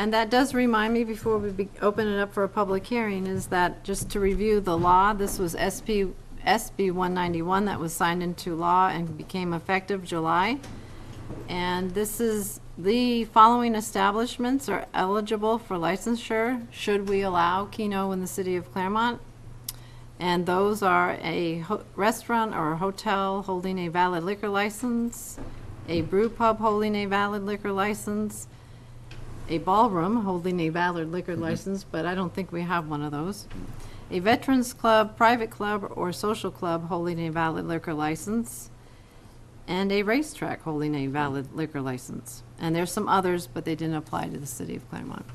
And that does remind me, before we open it up for a public hearing, is that just to review the law, this was SB 191 that was signed into law and became effective July. And this is, the following establishments are eligible for licensure should we allow KENO in the city of Claremont. And those are a restaurant or a hotel holding a valid liquor license, a brew pub holding a valid liquor license, a ballroom holding a valid liquor license, but I don't think we have one of those, a veterans club, private club, or social club holding a valid liquor license, and a racetrack holding a valid liquor license. And there's some others, but they didn't apply to the city of Claremont.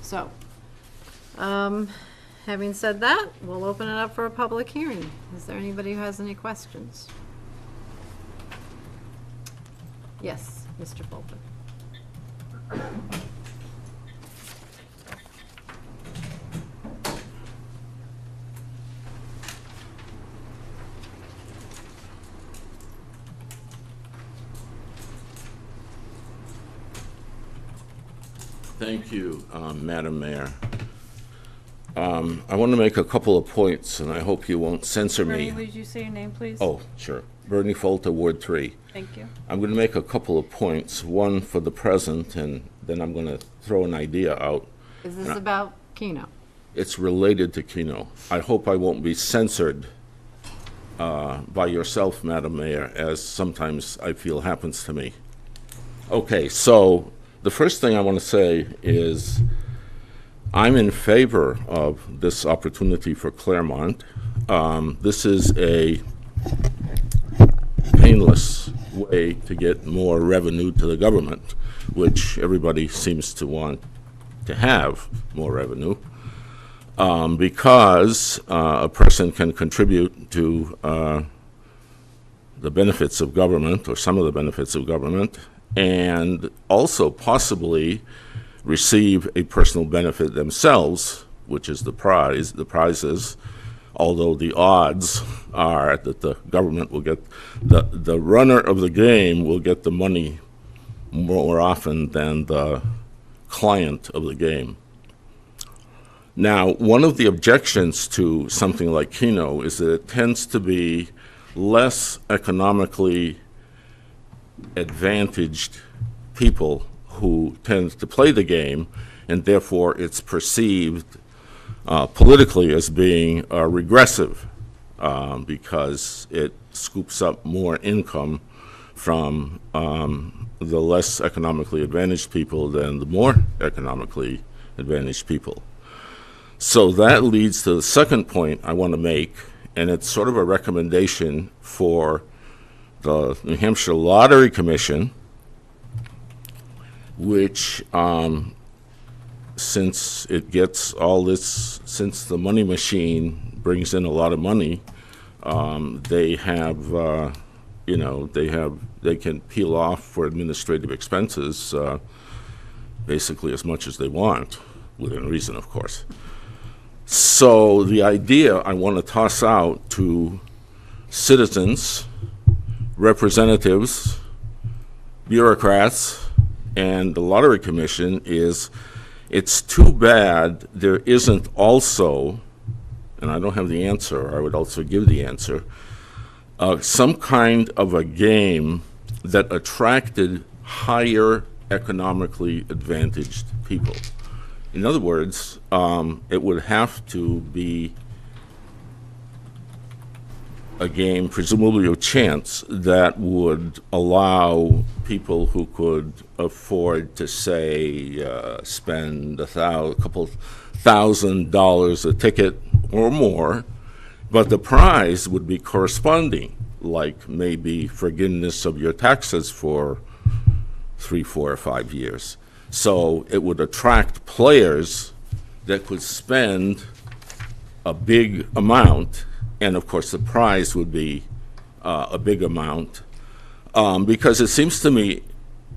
So, having said that, we'll open it up for a public hearing. Is there anybody who has any questions? Yes, Mr. Fulton. Thank you, Madam Mayor. I want to make a couple of points, and I hope you won't censor me. Bernie, would you say your name, please? Oh, sure. Bernie Folter, Ward 3. Thank you. I'm going to make a couple of points, one for the present, and then I'm going to throw an idea out. Is this about KENO? It's related to KENO. I hope I won't be censored by yourself, Madam Mayor, as sometimes I feel happens to me. Okay, so the first thing I want to say is I'm in favor of this opportunity for Claremont. This is a painless way to get more revenue to the government, which everybody seems to want to have more revenue, because a person can contribute to the benefits of government, or some of the benefits of government, and also possibly receive a personal benefit themselves, which is the prize. The prize is, although the odds are that the government will get, the runner of the game will get the money more often than the client of the game. Now, one of the objections to something like KENO is that it tends to be less economically advantaged people who tend to play the game, and therefore it's perceived politically as being regressive because it scoops up more income from the less economically advantaged people than the more economically advantaged people. So that leads to the second point I want to make, and it's sort of a recommendation for the New Hampshire Lottery Commission, which since it gets all this, since the money machine brings in a lot of money, they have, you know, they can peel off for administrative expenses basically as much as they want, within reason, of course. So the idea I want to toss out to citizens, representatives, bureaucrats, and the Lottery Commission is, it's too bad there isn't also, and I don't have the answer, I would also give the answer, some kind of a game that attracted higher economically advantaged people. In other words, it would have to be a game, presumably of chance, that would allow people who could afford to, say, spend a couple $1,000 a ticket or more, but the prize would be corresponding, like maybe forgiveness of your taxes for 3, 4, or 5 years. So it would attract players that could spend a big amount, and of course the prize would be a big amount, because it seems to me,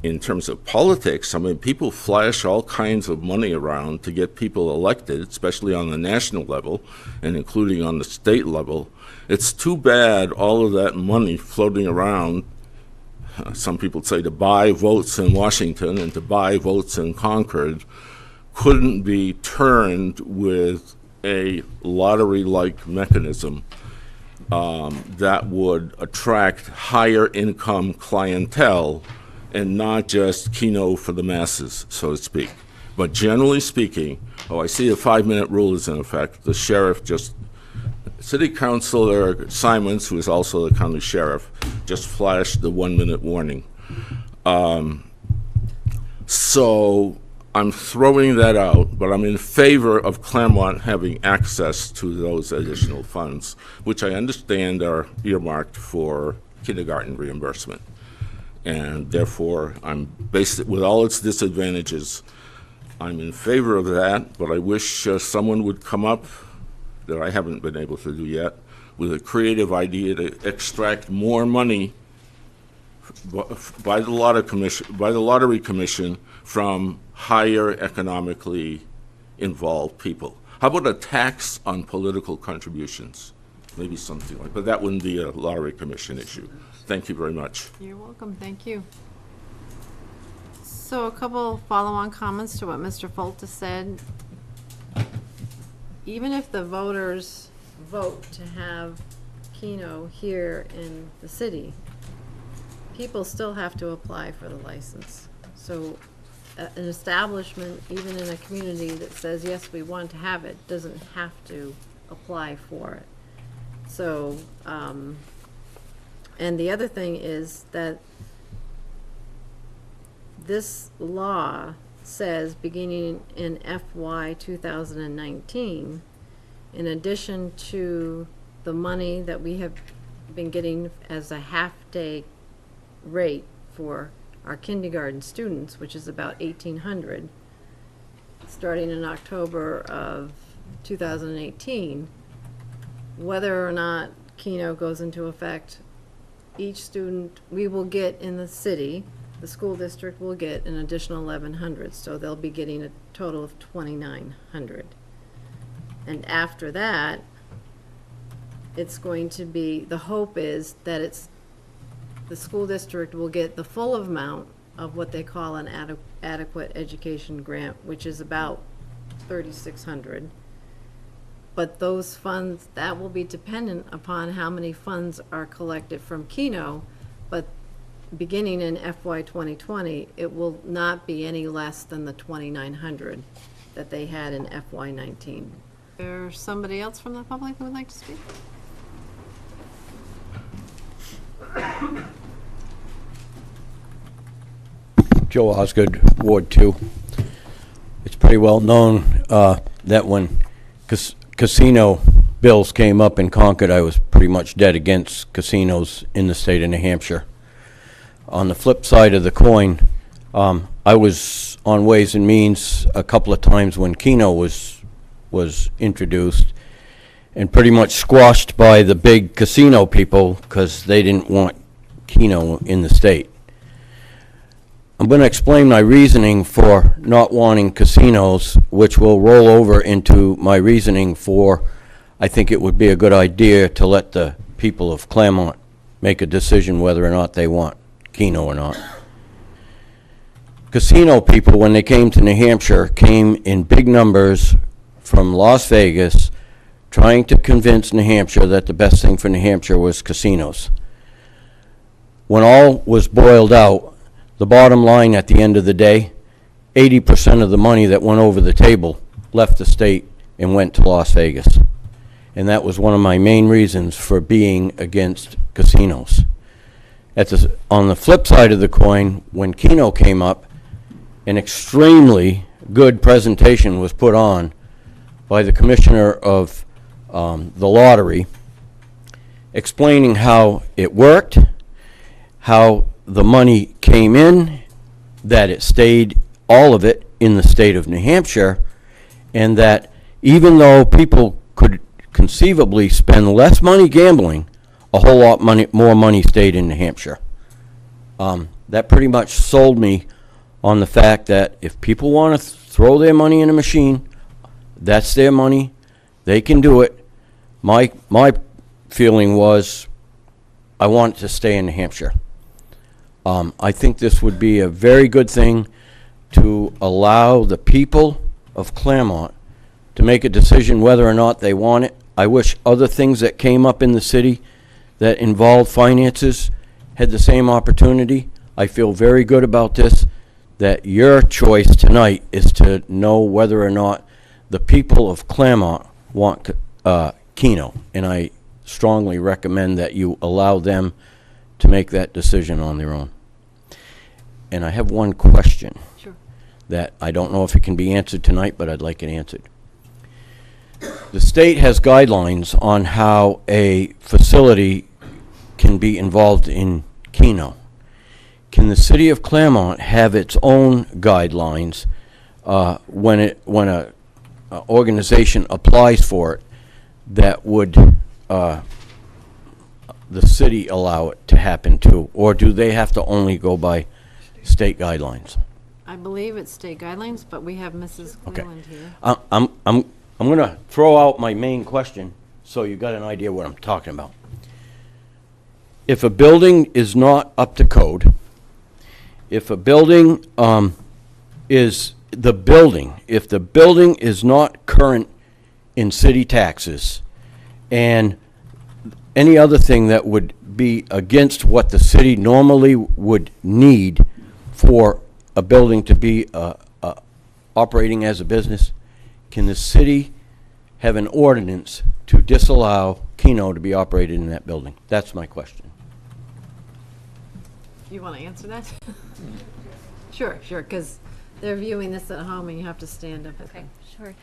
in terms of politics, I mean, people flash all kinds of money around to get people elected, especially on the national level and including on the state level. It's too bad all of that money floating around some people say to buy votes in Washington and to buy votes in Concord, couldn't be turned with a lottery-like mechanism that would attract higher income clientele and not just KENO for the masses, so to speak. But generally speaking, I see the 5-minute rule is in effect. The sheriff City Councilor Simons, who is also the county sheriff, just flashed the 1-minute warning. So I'm throwing that out, but I'm in favor of Claremont having access to those additional funds, which I understand are earmarked for kindergarten reimbursement. And therefore, with all its disadvantages, I'm in favor of that, but I wish someone would come up, that I haven't been able to do yet, with a creative idea to extract more money by the Lottery Commission from higher economically involved people. How about a tax on political contributions? Maybe something like, but that wouldn't be a Lottery Commission issue. Thank you very much. You're welcome, thank you. So a couple follow-on comments to what Mr. Folta said. Even if the voters vote to have KENO here in the city, people still have to apply for the license. So an establishment, even in a community that says, yes, we want to have it, doesn't have to apply for it. So, and the other thing is that this law says, beginning in FY 2019, in addition to the money that we have been getting as a half-day rate for our kindergarten students, which is about $1,800, starting in October of 2018, whether or not KENO goes into effect, each student we will get in the city, the school district will get an additional $1,100, so they'll be getting a total of $2,900. And after that, it's going to be, the hope is that the school district will get the full amount of what they call an adequate education grant, which is about $3,600. But those funds, that will be dependent upon how many funds are collected from KENO, but beginning in FY 2020, it will not be any less than the $2,900 that they had in FY 19. There's somebody else from the public who would like to speak? Joe Osgood, Ward 2. It's pretty well known that when casino bills came up in Concord, I was pretty much dead against casinos in the state of New Hampshire. On the flip side of the coin, I was on Ways and Means a couple of times when KENO was introduced, and pretty much squashed by the big casino people because they didn't want KENO in the state. I'm going to explain my reasoning for not wanting casinos, which will roll over into my reasoning for I think it would be a good idea to let the people of Claremont make a decision whether or not they want KENO or not. Casino people, when they came to New Hampshire, came in big numbers from Las Vegas, trying to convince New Hampshire that the best thing for New Hampshire was casinos. When all was boiled out, the bottom line at the end of the day, 80% of the money that went over the table left the state and went to Las Vegas. And that was one of my main reasons for being against casinos. On the flip side of the coin, when KENO came up, an extremely good presentation was put on by the commissioner of the lottery, explaining how it worked, how the money came in, that it stayed, all of it, in the state of New Hampshire, and that even though people could conceivably spend less money gambling, a whole lot more money stayed in New Hampshire. That pretty much sold me on the fact that if people want to throw their money in a machine, that's their money, they can do it. My feeling was I want it to stay in New Hampshire. I think this would be a very good thing to allow the people of Claremont to make a decision whether or not they want it. I wish other things that came up in the city that involved finances had the same opportunity. I feel very good about this, that your choice tonight is to know whether or not the people of Claremont want KENO, and I strongly recommend that you allow them to make that decision on their own. And I have one question. Sure. That I don't know if it can be answered tonight, but I'd like it answered. The state has guidelines on how a facility can be involved in KENO. Can the city of Claremont have its own guidelines when a organization applies for it that would the city allow it to happen to, or do they have to only go by state guidelines? I believe it's state guidelines, but we have Mrs. Okay. Cleland here. I'm going to throw out my main question so you got an idea what I'm talking about. If a building is not up to code, if a building if the building is not current in city taxes and any other thing that would be against what the city normally would need for a building to be operating as a business, can the city have an ordinance to disallow KENO to be operated in that building? That's my question. You want to answer that? Sure, because they're viewing this at home and you have to stand up. Okay, sure.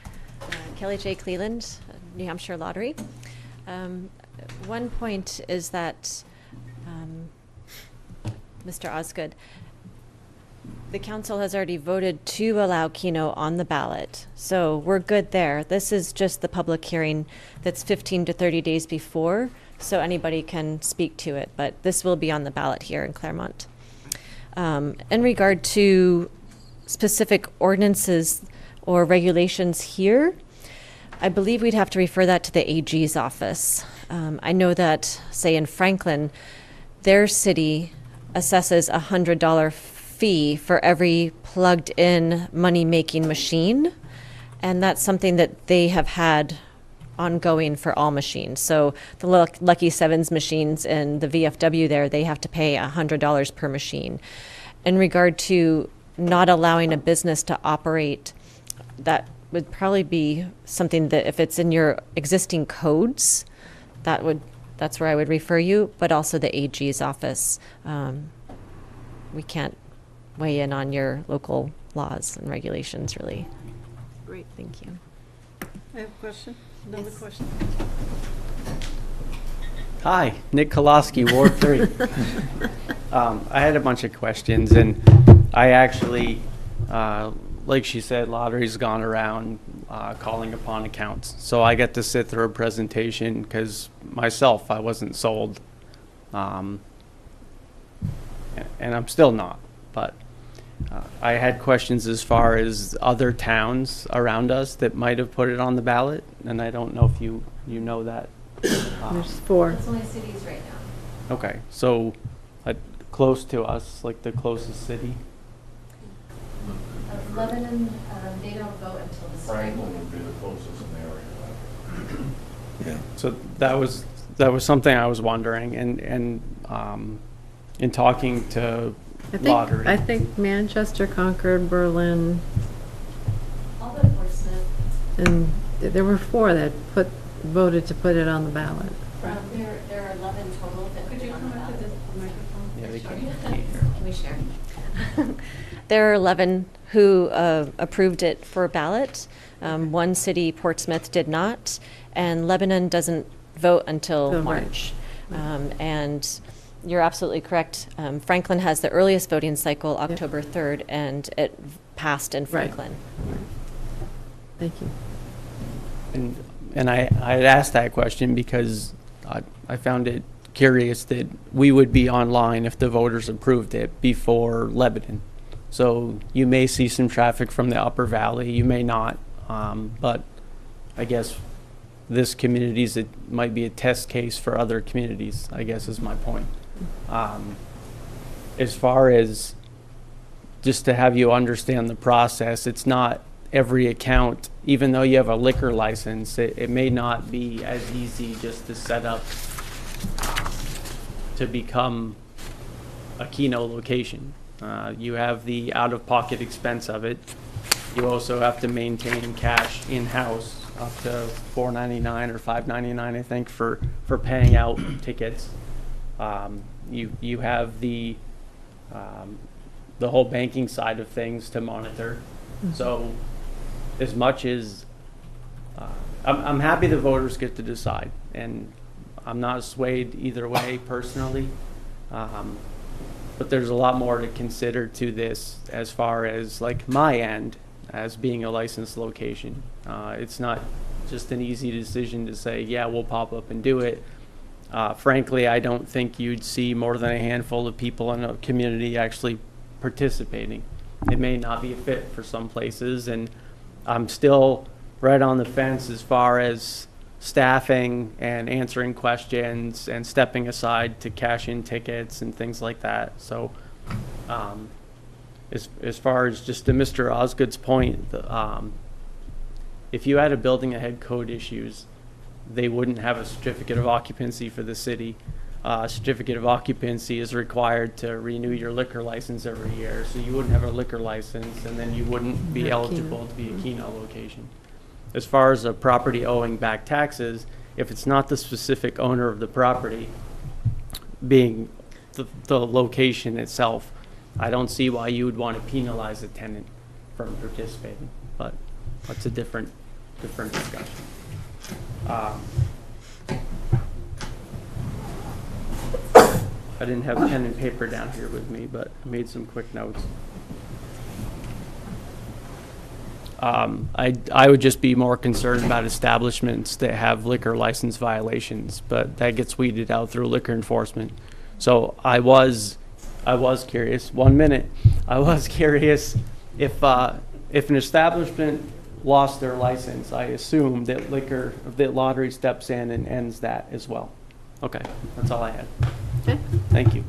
Kelly J. Cleland, New Hampshire Lottery. One point is that, Mr. Osgood, the council has already voted to allow KENO on the ballot, so we're good there. This is just the public hearing that's 15 to 30 days before, so anybody can speak to it, but this will be on the ballot here in Claremont. In regard to specific ordinances or regulations here, I believe we'd have to refer that to the AG's office. I know that, say in Franklin, their city assesses a $100 fee for every plugged-in money-making machine, and that's something that they have had ongoing for all machines. So the Lucky Sevens machines in the VFW there, they have to pay $100 per machine. In regard to not allowing a business to operate, that would probably be something that if it's in your existing codes, that's where I would refer you, but also the AG's office. We can't weigh in on your local laws and regulations, really. Great. Thank you. I have a question. Another Yes. question. Hi, Nick Koloski, Ward 3. I had a bunch of questions, and I actually, like she said, Lottery's gone around calling upon accounts. So I get to sit through a presentation because myself, I wasn't sold. And I'm still not, but I had questions as far as other towns around us that might have put it on the ballot, and I don't know if you know that. There's 4. It's only cities right now. Okay, so close to us, like the closest city. Lebanon, they don't vote until the spring. would be the closest in the area. So that was something I was wondering, and in talking to Lottery. I think Manchester, Concord, Berlin, All but Portsmouth. and there were 4 that voted to put it on the ballot. There are 11 total that Could you on come the up to ballot. the microphone? Yeah, they can't Can hear. we share? There are 11 who approved it for ballot. One city, Portsmouth, did not, and Lebanon doesn't vote until Till March. March. And you're absolutely correct. Franklin has the earliest voting cycle, October 3rd, and it passed in Right. Franklin. Thank you. And I had asked that question because I found it curious that we would be online if the voters approved it before Lebanon. So you may see some traffic from the Upper Valley, you may not, but I guess this community's, it might be a test case for other communities, I guess is my point. as far as, just to have you understand the process, it's not every account, even though you have a liquor license, it may not be as easy just to set up to become a KENO location. You have the out-of-pocket expense of it. You also have to maintain cash in-house up to $4.99 or $5.99, I think, for paying out tickets. You have the whole banking side of things to monitor. So as much as I'm happy the voters get to decide, and I'm not swayed either way personally. But there's a lot more to consider to this as far as like my end as being a licensed location. It's not just an easy decision to say, yeah, we'll pop up and do it. Frankly, I don't think you'd see more than a handful of people in a community actually participating. It may not be a fit for some places, and I'm still right on the fence as far as staffing and answering questions and stepping aside to cash in tickets and things like that. So as far as just to Mr. Osgood's point, if you had a building that had code issues, they wouldn't have a certificate of occupancy for the city. A certificate of occupancy is required to renew your liquor license every year, so you wouldn't have a liquor license, and then you wouldn't be eligible to be a KENO location. As far as a property owing back taxes, if it's not the specific owner of the property being the location itself, I don't see why you would want to penalize a tenant from participating, but that's a different discussion. I didn't have pen and paper down here with me, but I made some quick notes. I would just be more concerned about establishments that have liquor license violations, but that gets weeded out through liquor enforcement. So I was curious. 1 minute. I was curious if an establishment lost their license, I assume that lottery steps in and ends that as well. Okay, that's all I had. Okay. Thank you.